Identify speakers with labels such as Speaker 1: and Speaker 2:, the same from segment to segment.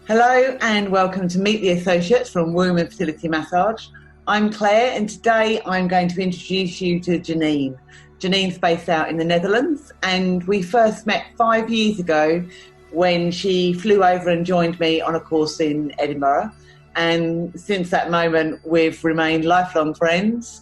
Speaker 1: Hello and welcome to Meet the Associates from Womb Fertility Massage. I'm Claire and today I'm going to introduce you to Janine. Janine's based out in the Netherlands and we first met 5 years ago when she flew over and joined me on a course in Edinburgh. And since that moment we've remained lifelong friends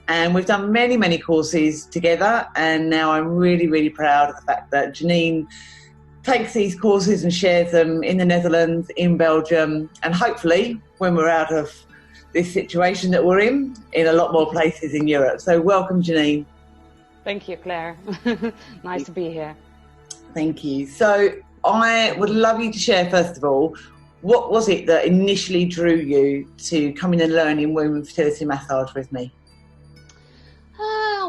Speaker 1: and we've done many courses together, and now I'm really proud of the fact that Janine takes these courses and shares them in the Netherlands, in Belgium, and hopefully, when we're out of this situation that we're in a lot more places in Europe. So welcome, Janine.
Speaker 2: Thank you, Claire. Nice to be here.
Speaker 1: Thank you. So I would love you to share, first of all, what was it that initially drew you to come in and learn in Womb Fertility Massage with me?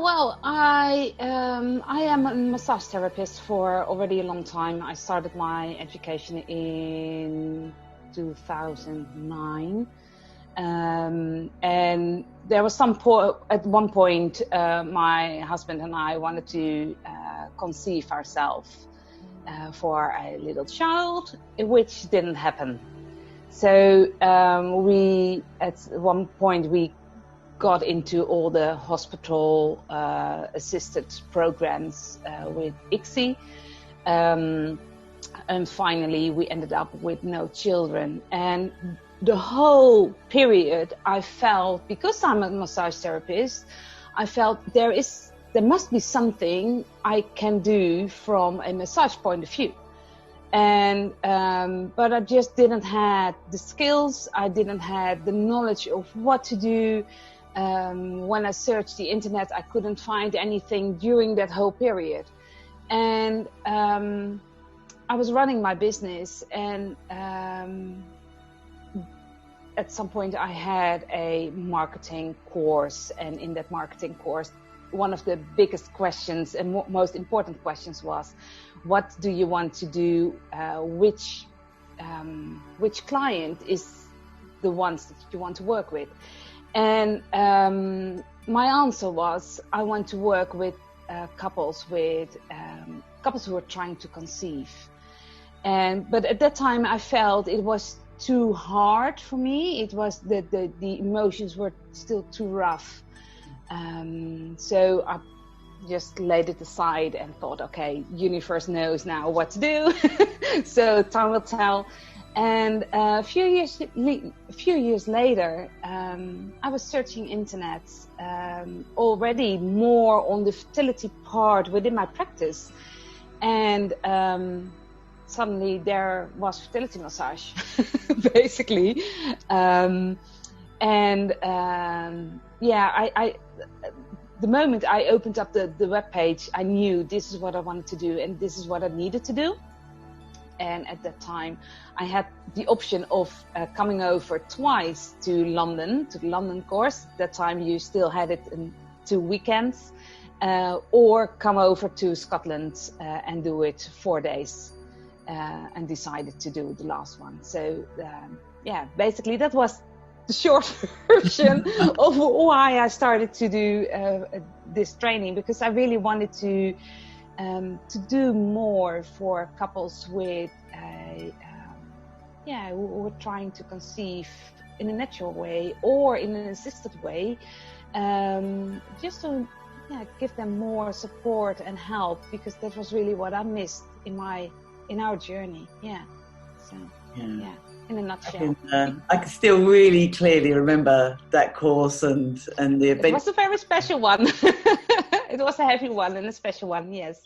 Speaker 2: Well, I am a massage therapist for already a long time. I started my education in 2009. And there was at one point, my husband and I wanted to conceive ourselves for a little child, which didn't happen. So we, at one point, we got into all the hospital assisted programs with ICSI. And finally, we ended up with no children. And the whole period, I felt, because I'm a massage therapist, I felt there must be something I can do from a massage point of view. And but I just didn't have the skills. I didn't have the knowledge of what to do. When I searched the internet, I couldn't find anything during that whole period. And I was running my business, and at some point I had a marketing course, and in that marketing course, one of the biggest questions and most important questions was, what do you want to do? Which client is the ones that you want to work with? And my answer was, I want to work with couples who are trying to conceive. But at that time I felt it was too hard for me. It was the emotions were still too rough. So I just laid it aside and thought, okay, universe knows now what to do. So time will tell. And a few years later, I was searching internet, already more on the fertility part within my practice, and suddenly there was fertility massage, basically. The moment I opened up the webpage, I knew this is what I wanted to do and this is what I needed to do. And at that time, I had the option of coming over twice to London, to the London course. At that time, you still had it in 2 weekends, or come over to Scotland and do it 4 days, and decided to do the last one. So, basically that was the short version of why I started to do this training, because I really wanted to do more for couples with who were trying to conceive in a natural way or in an assisted way, just to give them more support and help, because that was really what I missed in our journey. In a nutshell.
Speaker 1: I can still really clearly remember that course and the event.
Speaker 2: It was a very special one. It was a heavy one and a special one, yes.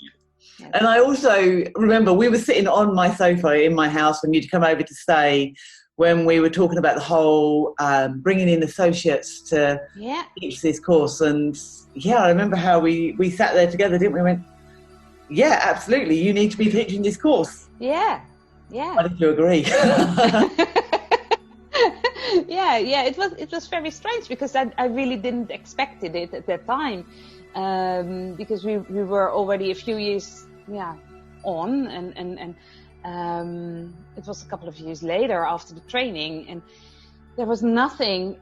Speaker 1: And I also remember we were sitting on my sofa in my house when you'd come over to stay, when we were talking about the whole bringing in associates to teach this course. And I remember how we sat there together, didn't we? We went, yeah, absolutely, you need to be teaching this course.
Speaker 2: Yeah.
Speaker 1: Why did you agree?
Speaker 2: It was very strange, because I really didn't expect it at that time, because we were already a few years on, and it was a couple of years later after the training, and there was nothing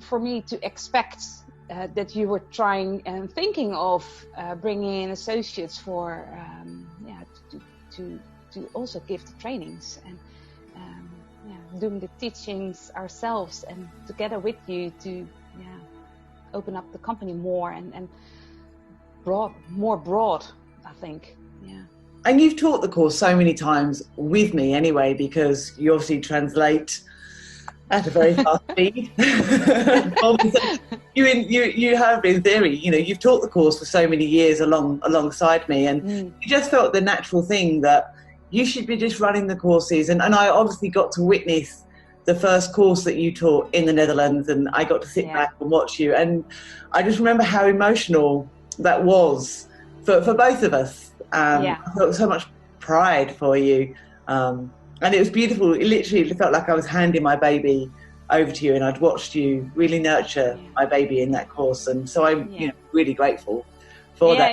Speaker 2: for me to expect that you were trying and thinking of bringing in associates for to also give the trainings and doing the teachings ourselves and together with you to open up the company more and more broad, I think. Yeah.
Speaker 1: And you've taught the course so many times with me anyway, because you obviously translate at a very fast speed. You have, in theory, you've taught the course for so many years alongside me, and you just felt the natural thing that you should be just running the courses. And I obviously got to witness the first course that you taught in the Netherlands, and I got to sit back and watch you. And I just remember how emotional that was for both of us. I felt so much pride for you. And it was beautiful. It literally felt like I was handing my baby over to you, and I'd watched you really nurture my baby in that course. And so I'm really grateful for that.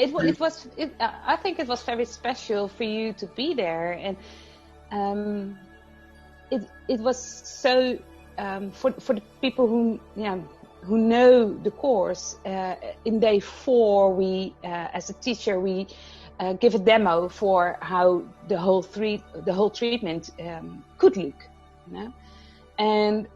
Speaker 2: I think it was very special for you to be there. And it was so, for the people who know the course, in day 4, we, as a teacher, we give a demo for how the whole treatment could look, and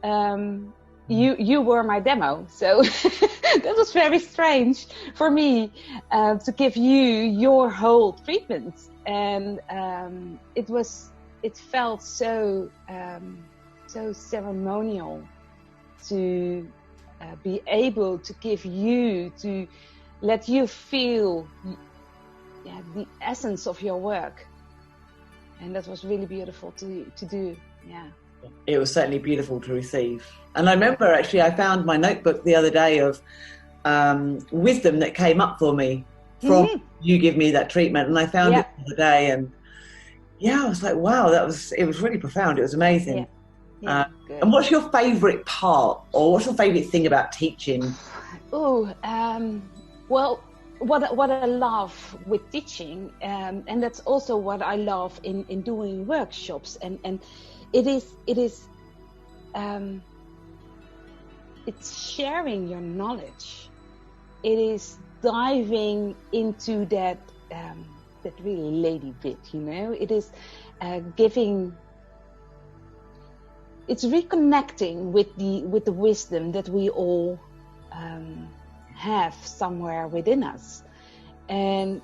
Speaker 2: you were my demo, so that was very strange for me to give you your whole treatment, and it felt so ceremonial to be able to give you, to let you feel the essence of your work, and that was really beautiful to do.
Speaker 1: It was certainly beautiful to receive. And I remember actually I found my notebook the other day of wisdom that came up for me from you give me that treatment, and I found it the other day, and I was like, wow, it was really profound. It was amazing. And what's your favorite part, or what's your favorite thing about teaching?
Speaker 2: Well, what I love with teaching, and that's also what I love in doing workshops, and it's sharing your knowledge. It is diving into that really lady bit, It is it's reconnecting with the wisdom that we all have somewhere within us, and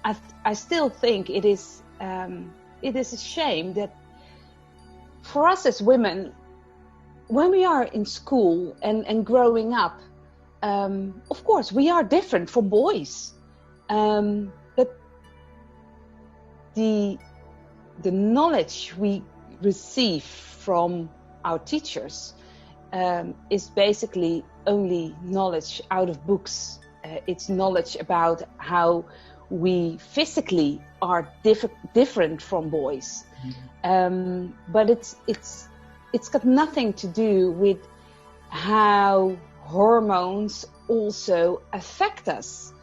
Speaker 2: I still think it is a shame that for us as women, when we are in school and growing up, of course we are different from boys, but the knowledge we receive from our teachers is basically only knowledge out of books. It's knowledge about how we physically are different from boys, but it's got nothing to do with how hormones also affect us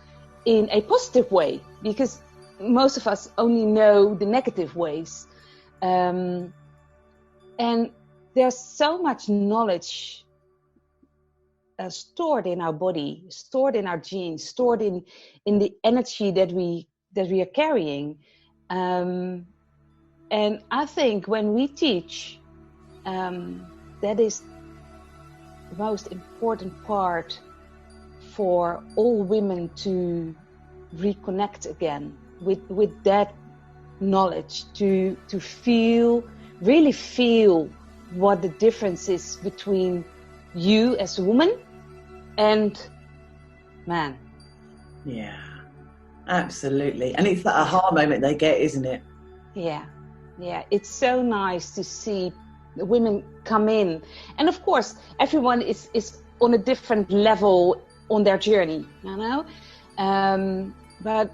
Speaker 2: in a positive way, because most of us only know the negative ways, and there's so much knowledge stored in our body, stored in our genes, stored in the energy that we are carrying, and I think when we teach, that is the most important part for all women to reconnect again with that knowledge, to really feel what the difference is between you as a woman and man.
Speaker 1: Yeah, absolutely. And it's that aha moment they get, isn't it?
Speaker 2: Yeah. It's so nice to see the women come in. And of course, everyone is on a different level on their journey, but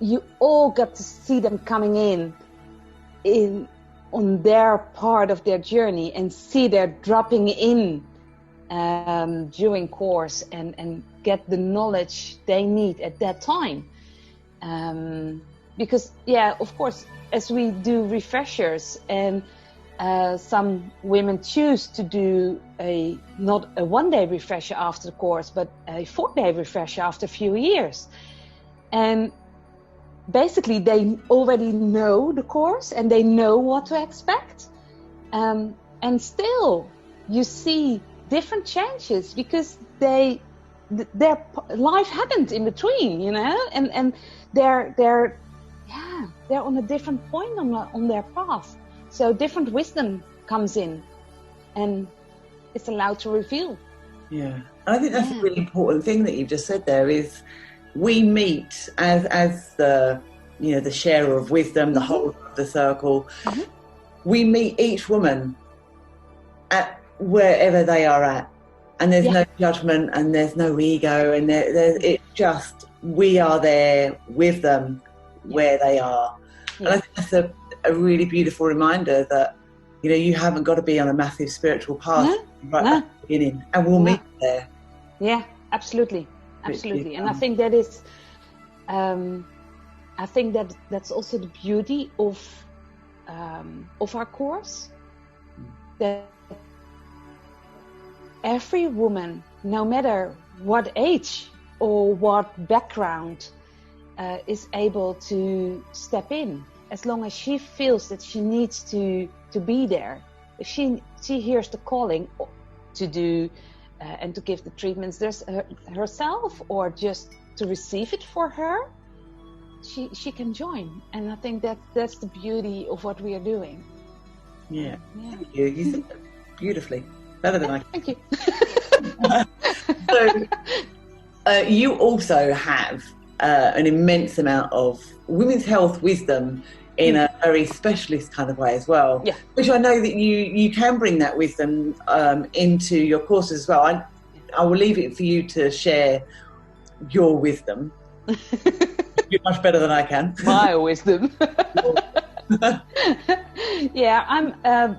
Speaker 2: you all got to see them coming in on their part of their journey, and see they're dropping in during course and get the knowledge they need at that time. Because of course, as we do refreshers, and some women choose to do not a 1-day refresher after the course, but a 4-day refresher after a few years. And basically they already know the course and they know what to expect, and still you see different changes because their life happened in between, you know, and they're on a different point on their path, so different wisdom comes in and it's allowed to reveal.
Speaker 1: Yeah, and I think that's a really important thing that you've just said there is we meet as the, you know, the sharer of wisdom, the whole of the circle. We meet each woman at wherever they are at, and there's no judgment and there's no ego, and it's just we are there with them where they are. And I think that's a really beautiful reminder that, you know, you haven't got to be on a massive spiritual path at the beginning, and we'll meet there.
Speaker 2: Yeah, absolutely. And I think that is, I think that's also the beauty of our course, that every woman, no matter what age or what background, is able to step in, as long as she feels that she needs to be there. If she hears the calling to do and to give the treatments herself, or just to receive it for her, she can join. And I think that's the beauty of what we are doing.
Speaker 1: Yeah. Thank you. You said that beautifully, better than I can.
Speaker 2: Thank you.
Speaker 1: So you also have an immense amount of women's health wisdom in a very specialist kind of way as well, which I know that you can bring that wisdom into your courses as well. I will leave it for you to share your wisdom. You're much better than I can.
Speaker 2: My wisdom. Yeah, I'm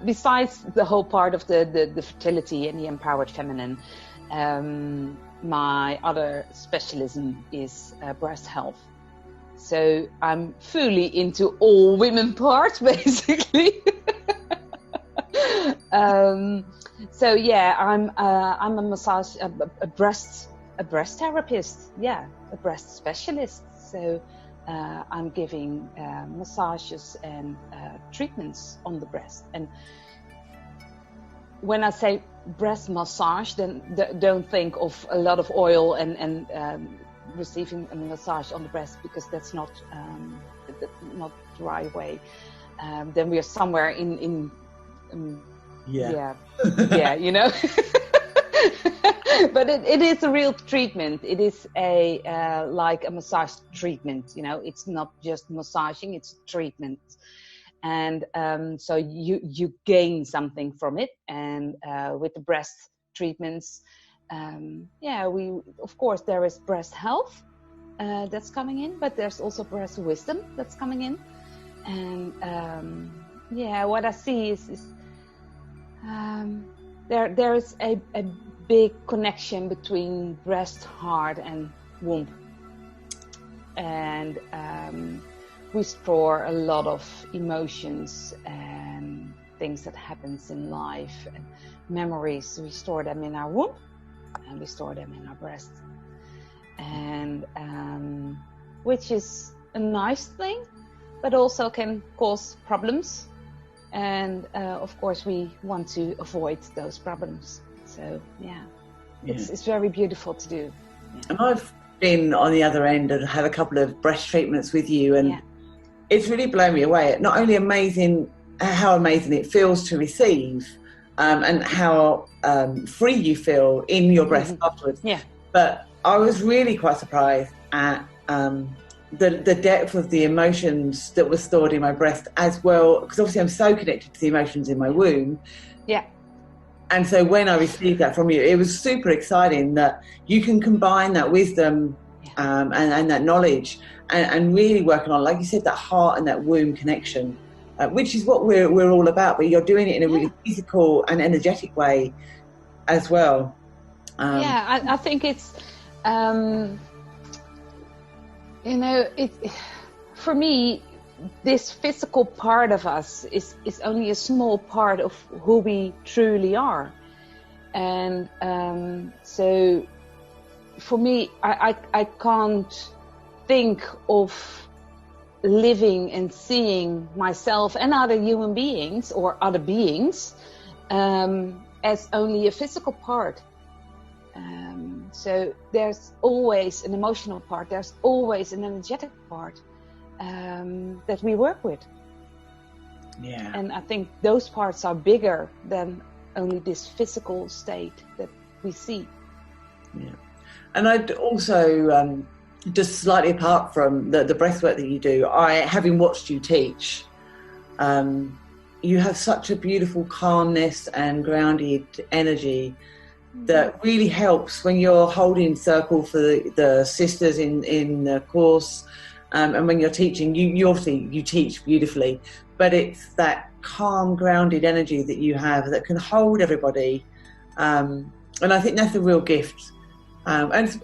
Speaker 2: besides the whole part of the fertility and the empowered feminine, my other specialism is breast health. So I'm fully into all women parts, basically. So yeah, I'm a massage, a breast therapist. Yeah, a breast specialist. So I'm giving massages and treatments on the breast. And when I say breast massage, then don't think of a lot of oil and receiving a massage on the breast, because that's not the right way. Then we are somewhere in you know. But it is a real treatment. It is a like a massage treatment, you know. It's not just massaging, it's treatment. And so you gain something from it. And with the breast treatments, we, of course, there is breast health that's coming in, but there's also breast wisdom that's coming in. And what I see is there is a big connection between breast, heart, and womb. And we store a lot of emotions and things that happens in life and memories. We store them in our womb and we store them in our breast. And which is a nice thing, but also can cause problems. And of course, we want to avoid those problems. So it's very beautiful to do. Yeah.
Speaker 1: And I've been on the other end and had a couple of breast treatments with you, and it's really blown me away. Not only how amazing it feels to receive, and how free you feel in your breast afterwards. Yeah. But I was really quite surprised at the depth of the emotions that were stored in my breast as well, because obviously I'm so connected to the emotions in my womb.
Speaker 2: Yeah.
Speaker 1: And so when I received that from you, it was super exciting that you can combine that wisdom and that knowledge and really working on, like you said, that heart and that womb connection, which is what we're all about, but you're doing it in a really physical and energetic way as well.
Speaker 2: I think it's, for me, this physical part of us is only a small part of who we truly are. And so for me, I can't think of living and seeing myself and other human beings or other beings as only a physical part. So there's always an emotional part, there's always an energetic part that we work with.
Speaker 1: Yeah.
Speaker 2: And I think those parts are bigger than only this physical state that we see.
Speaker 1: Yeah. And I'd also, just slightly apart from the breath work that you do, having watched you teach, you have such a beautiful calmness and grounded energy that really helps when you're holding circle for the sisters in the course, and when you're teaching. You obviously you teach beautifully, but it's that calm, grounded energy that you have that can hold everybody, and I think that's a real gift. And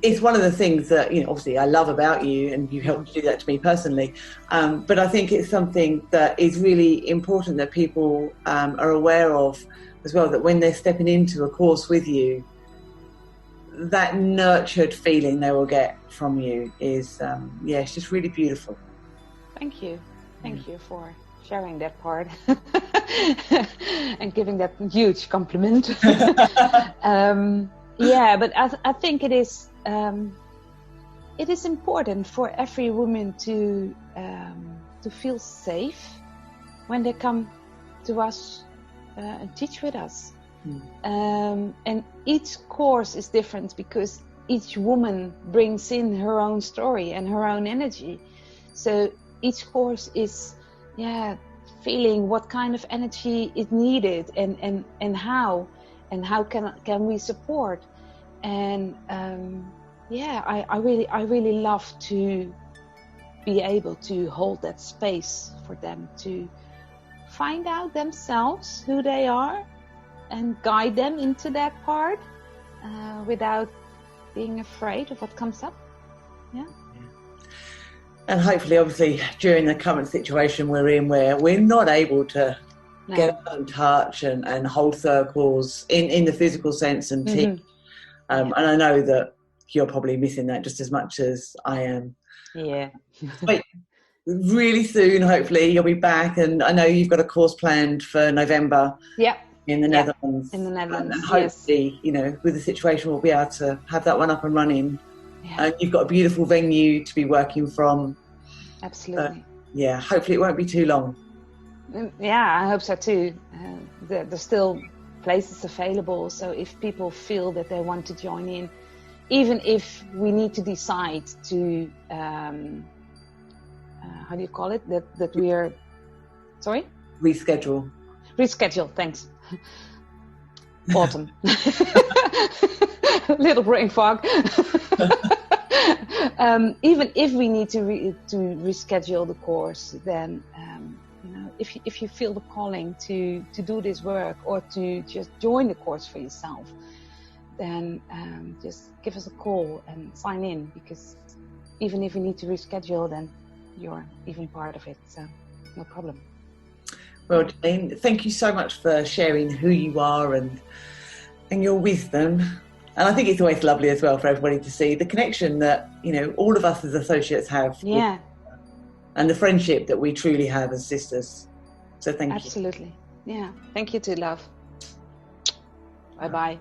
Speaker 1: it's one of the things that, obviously I love about you, and you helped do that to me personally. But I think it's something that is really important that people are aware of as well, that when they're stepping into a course with you, that nurtured feeling they will get from you is, it's just really beautiful.
Speaker 2: Thank you. Thank you for sharing that part and giving that huge compliment. But I think it is important for every woman to feel safe when they come to us and teach with us. And each course is different because each woman brings in her own story and her own energy. So each course is feeling what kind of energy is needed and how can we support. And I really love to be able to hold that space for them to find out themselves who they are and guide them into that part without being afraid of what comes up.
Speaker 1: And hopefully, obviously, during the current situation we're in, where we're not able to get out and touch and hold circles in the physical sense and teach. And I know that you're probably missing that just as much as I am.
Speaker 2: Yeah.
Speaker 1: But really soon, hopefully, you'll be back. And I know you've got a course planned for November.
Speaker 2: Yeah.
Speaker 1: In the Netherlands.
Speaker 2: In the Netherlands,
Speaker 1: and hopefully, with the situation, we'll be able to have that one up and running. And you've got a beautiful venue to be working from.
Speaker 2: Absolutely.
Speaker 1: Hopefully it won't be too long.
Speaker 2: Yeah, I hope so too. There's still places available, so if people feel that they want to join in, even if we need to decide to, how do you call it? That we are, sorry?
Speaker 1: Reschedule,
Speaker 2: thanks. Autumn. Little brain fog. Even if we need to reschedule the course, then if you feel the calling to do this work or to just join the course for yourself, then just give us a call and sign in, because even if you need to reschedule, then you're even part of it, so no problem.
Speaker 1: Well, Janine, thank you so much for sharing who you are and your wisdom. And I think it's always lovely as well for everybody to see the connection that, all of us as associates have.
Speaker 2: Yeah.
Speaker 1: And the friendship that we truly have as sisters. So thank you.
Speaker 2: Absolutely. Yeah. Thank you too, love. Bye-bye.